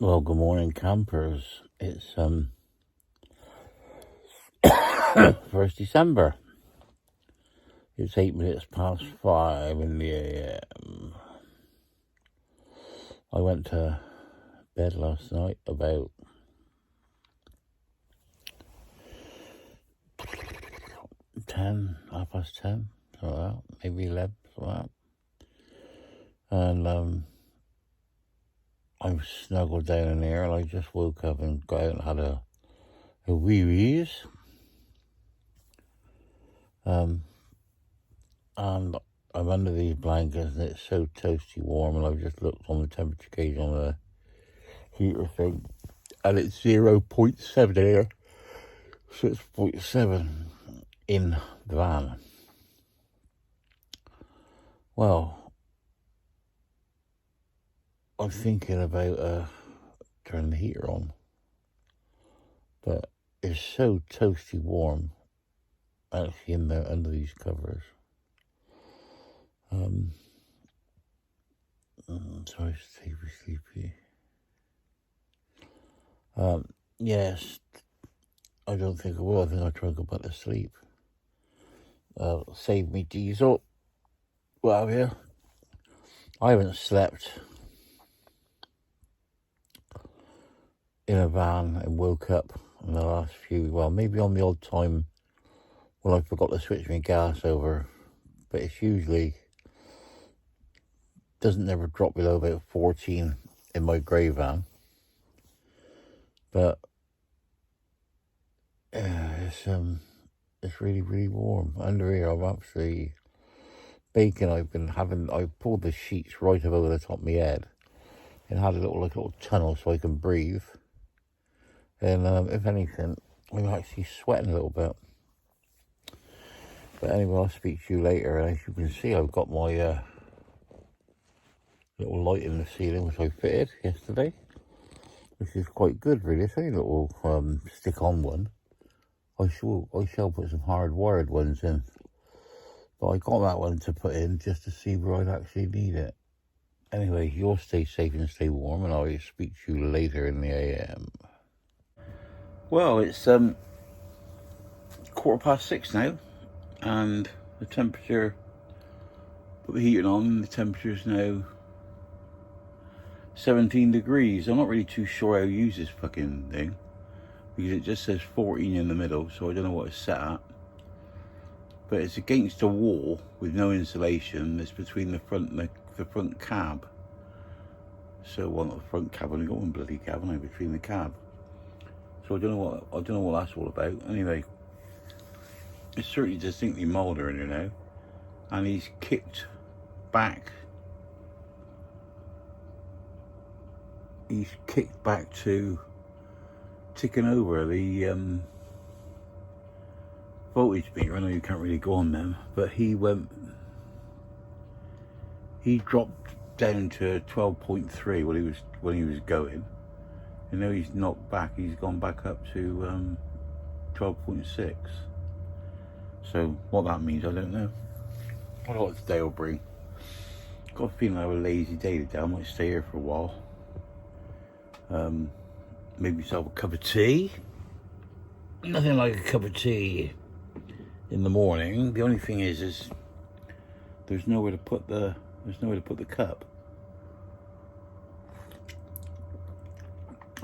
Well, good morning, campers. It's 1st December. It's 8 minutes past 5 in the AM. I went to bed last night about 10, 10:30, something like that, maybe 11, something like that. And I'm snuggled down in there, and I just woke up and got out and had a wee-wees. And I'm under these blankets, and it's so toasty warm, and I've just looked on the temperature gauge on the heater thing, and it's 0.7 here, so it's 0.7 in the van. Well, I'm thinking about turning the heater on, but it's so toasty warm actually in there under these covers. Sorry, sleepy. Yes, I don't think I will. I think I'll try and go back to sleep. Save me diesel. Well, yeah, I haven't slept in a van and woke up in the last well, maybe on the odd time when I forgot to switch my gas over, but it's usually doesn't never drop below about 14 in my grey van. But it's really, really warm under here. I'm absolutely baking. I pulled the sheets right up over the top of my head and had a little tunnel so I can breathe. And if anything, I'm actually sweating a little bit. But anyway, I'll speak to you later. And as you can see, I've got my little light in the ceiling, which I fitted yesterday, which is quite good, really. It's only a little stick-on one. I shall put some hard-wired ones in, but I got that one to put in just to see where I'd actually need it. Anyway, you'll stay safe and stay warm, and I'll speak to you later in the AM. Well, it's 6:15 now, and the temperature, put the heating on, the temperature is now 17 degrees. I'm not really too sure how to use this fucking thing, because it just says 14 in the middle, so I don't know what it's set at. But it's against a wall with no insulation. It's between the front and the front cab. So, well, not the front cab, I've only got one bloody cab, haven't I, between the cab. So I don't know what that's all about. Anyway, it's certainly distinctly milder in here now, and he's kicked back. He's kicked back to ticking over the voltage meter. I know you can't really go on them, but he dropped down to 12.3 when he was going, and now he's knocked back. He's gone back up to 12.6. So what that means, I don't know. I don't know what today will bring. Got a feeling I have a lazy day today. I might stay here for a while. Make myself a cup of tea. Nothing like a cup of tea in the morning. The only thing is there's nowhere to put the cup.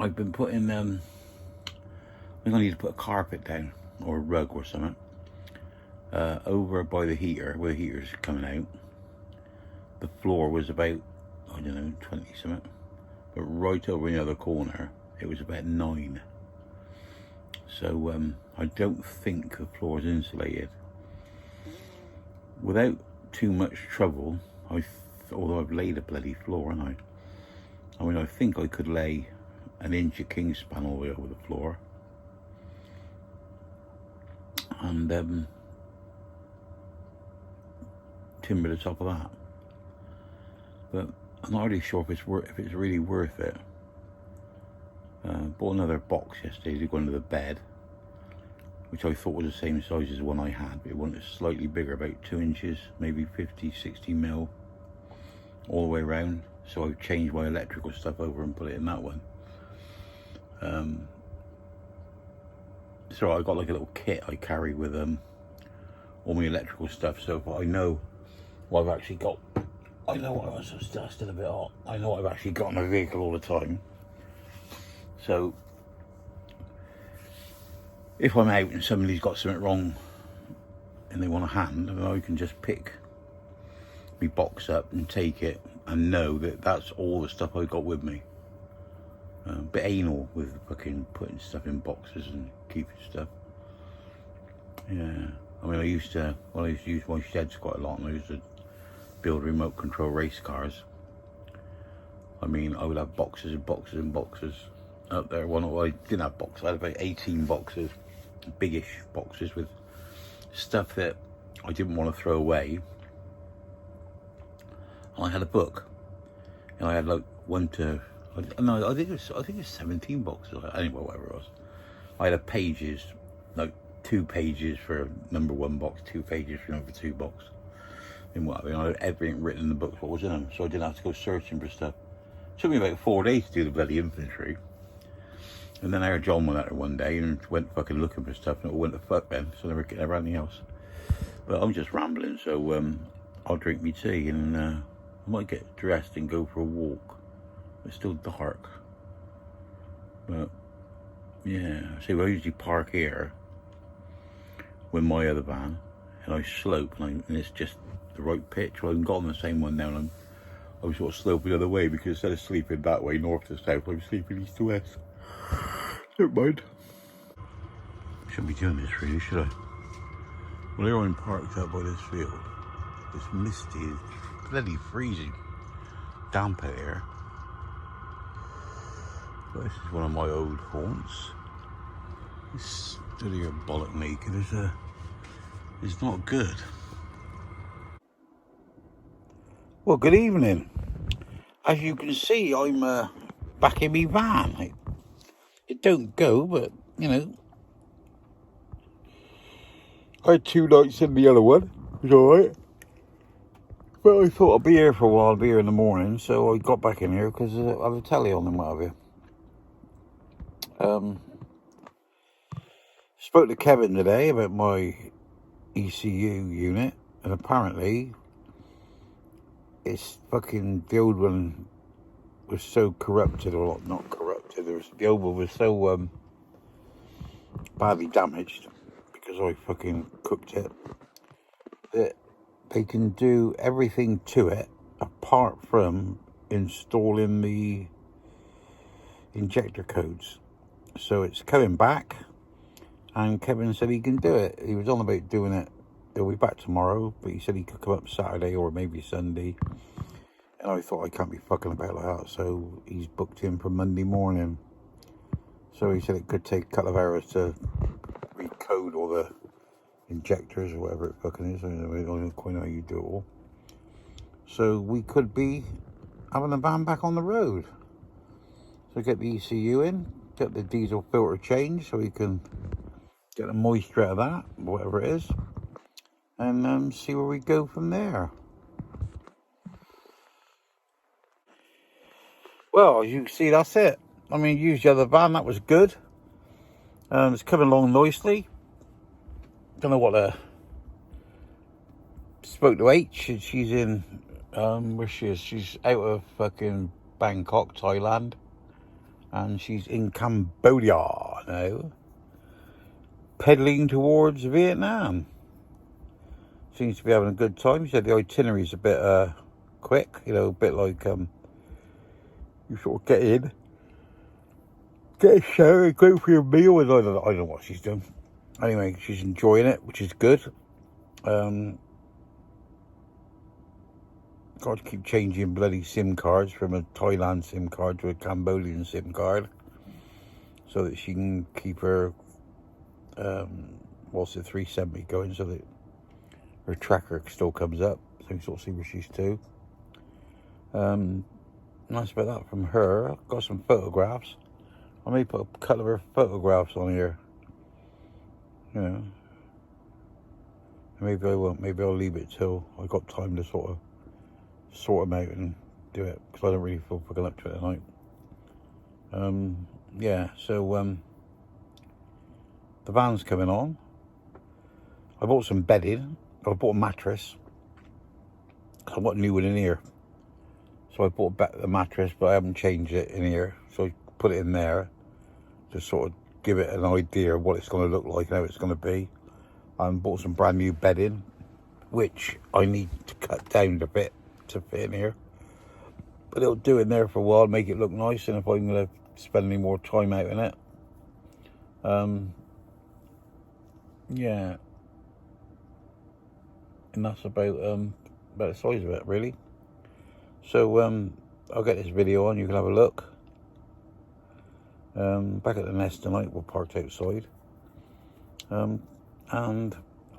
I've been putting I'm gonna need to put a carpet down or a rug or something over by the heater where the heater's coming out. The floor was about, I don't know, 20 something, but right over in the other corner it was about 9. So I don't think the floor is insulated. Without too much trouble, although I've laid a bloody floor, haven't I? I mean, I think I could lay an inch of kingspan all the way over the floor, and timber the top of that. But I'm not really sure if it's really worth it. Bought another box yesterday to go under the bed, which I thought was the same size as the one I had, but it was slightly bigger, about 2 inches, maybe 50-60 mil all the way around. So I've changed my electrical stuff over and put it in that one. So I got like a little kit I carry with all my electrical stuff, so I know what I've actually got. I know what I was still a bit hot. I know what I've actually got in my vehicle all the time. So if I'm out and somebody's got something wrong and they want a hand, then I can just pick my box up and take it and know that that's all the stuff I've got with me. A bit anal with fucking putting stuff in boxes and keeping stuff. Yeah, I mean, I used to use my sheds quite a lot, and I used to build remote control race cars. I mean, I would have boxes and boxes and boxes up there. I didn't have boxes, I had about 18 boxes, biggish boxes with stuff that I didn't want to throw away. And I had a book, and I had like I think it was 17 boxes. Anyway, whatever it was. I had pages, like 2 pages for number 1 box, 2 pages for number 2 box. And what I had everything written in the books what was in them, so I didn't have to go searching for stuff. It took me about 4 days to do the bloody infantry. And then I heard John went out there one day and went fucking looking for stuff, and it all went to fuck then, so I never had anything else. But I'm just rambling, so I'll drink me tea and I might get dressed and go for a walk. It's still dark, but yeah. See, I usually park here with my other van, and I slope, and it's just the right pitch. Well, I haven't got on the same one now, and I'm sort of sloping the other way, because instead of sleeping that way, north to south, I'm sleeping east to west. Never mind. Shouldn't be doing this really, should I? Well, here I'm parked out by this field. It's misty, it's bloody freezing. Damp out here. But this is one of my old haunts. This study of bollock making is not good. Well, good evening. As you can see, I'm back in my van. It don't go, but you know, I had 2 nights in the other one. It's alright. But I thought I'd be here for a while, I'd be here in the morning, so I got back in here because I have a telly on and what have you. Spoke to Kevin today about my ECU unit, and apparently it's fucking, the old one was so corrupted, or not corrupted, the old one was so badly damaged because I fucking cooked it, that they can do everything to it apart from installing the injector codes. So it's coming back, and Kevin said he can do it. He was on about doing it. He'll be back tomorrow, but he said he could come up Saturday or maybe Sunday. And I thought, I can't be fucking about like that, so he's booked in for Monday morning. So he said it could take a couple of hours to recode all the injectors or whatever it fucking is. I don't quite know how you do it all. So we could be having the van back on the road. So get the ECU in, get the diesel filter changed so we can get the moisture out of that, whatever it is, and see where we go from there. Well, as you can see, that's it. I mean, use the other van, that was good. It's coming along nicely. Don't know what spoke to H, and she's in, where she is? She's out of fucking Bangkok, Thailand. And she's in Cambodia now, pedaling towards Vietnam. Seems to be having a good time. She said the itinerary's a bit quick, you know, a bit like you sort of get in, get a shower, go for your meal, and I don't know what she's doing. Anyway, she's enjoying it, which is good. Got to keep changing bloody SIM cards from a Thailand SIM card to a Cambodian SIM card, so that she can keep her what's the 370 going, so that her tracker still comes up, so you sort of see where she's to. Nice about that from her. I've got some photographs. I may put a couple of her photographs on here, you know. Maybe I won't, maybe I'll leave it till I've got time to sort them out and do it, because I don't really feel fucking up to it tonight. yeah, so the van's coming on. I bought some bedding. I bought a mattress. I want a new one in here. So I bought back the mattress, but I haven't changed it in here. So I put it in there to sort of give it an idea of what it's going to look like and how it's going to be. I bought some brand new bedding, which I need to cut down a bit to fit in here. But it'll do in there for a while, make it look nice. And if I'm going to spend any more time out in it, yeah. And that's about the size of it, really. So I'll get this video on, you can have a look. Back at the nest tonight, we're parked outside. And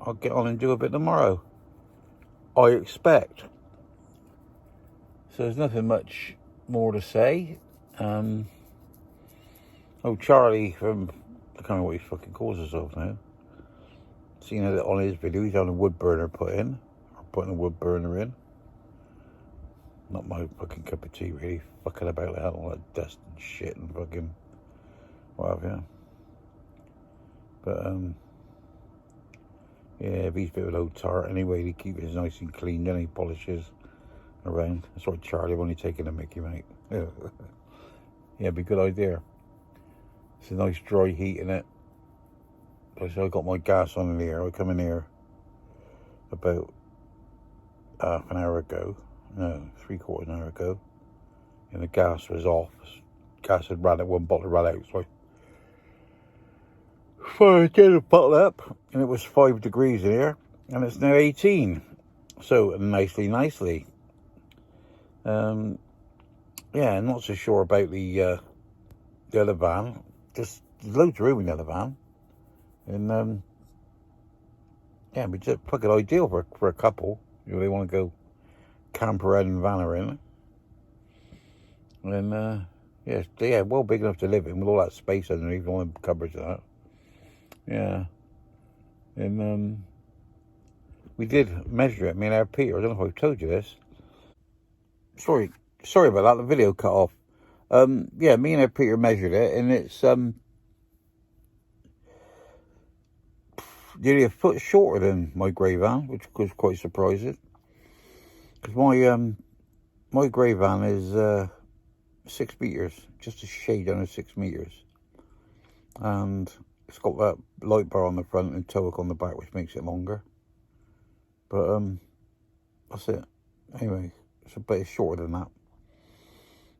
I'll get on and do a bit tomorrow, I expect. So there's nothing much more to say. Oh, Charlie from, I can't remember what he fucking calls himself now. Seen it on his video, he's having a wood burner putting a wood burner in. Not my fucking cup of tea, really. Fucking about that, all that dust and shit and fucking whatever. But yeah, he's a bit of an old tart anyway. He keeps it nice and clean, then he polishes around. That's right, Charlie, I'm only taking a mickey, mate. Yeah, it'd be a good idea. It's a nice dry heat in it. So I got my gas on in here. I come in here about half an hour ago. No, 3/4 an hour ago. And the gas was off. Gas had ran out, one bottle ran out. So I did a bottle up, and it was 5 degrees in here, and it's now 18. So nicely. Yeah, not so sure about the other van. Just there's loads of room in the other van. And yeah, we just fucking ideal for a couple. You know, they want to go camper out in van or in. And yeah, well big enough to live in with all that space underneath, all them cupboards and that. Yeah. And we did measure it, me and our Peter. I don't know if I've told you this. Sorry about that, the video cut off. Yeah, me and our Peter measured it, and it's nearly a foot shorter than my grey van, which was quite surprising. Because my grey van is 6 meters, just a shade under 6 meters. And it's got that light bar on the front and tow hook on the back, which makes it longer. But that's it. Anyway, but it's shorter than that.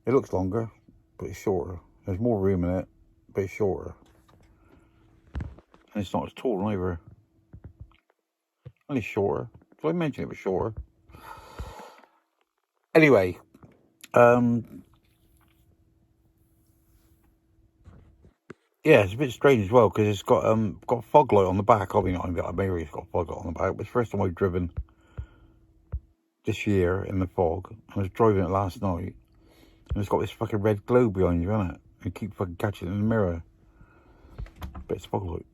It looks longer, but it's shorter. There's more room in it, but it's shorter. And it's not as tall either. Only shorter. Did I mention it was shorter? Anyway, yeah, it's a bit strange as well because it's got fog light on the back. I mean, maybe it's got fog light on the back, but it's the first time I've driven this year in the fog. I was driving it last night, and it's got this fucking red glow behind you, isn't it? You keep fucking catching it in the mirror, but it's fog light.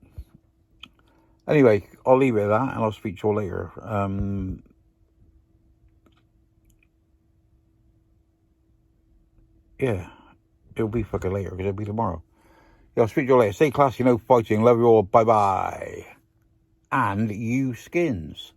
Anyway, I'll leave it at that, and I'll speak to you all later. Yeah, it'll be fucking later because it'll be tomorrow. Yeah, I'll speak to you later. Stay classy, no fighting. Love you all. Bye-bye. And you skins.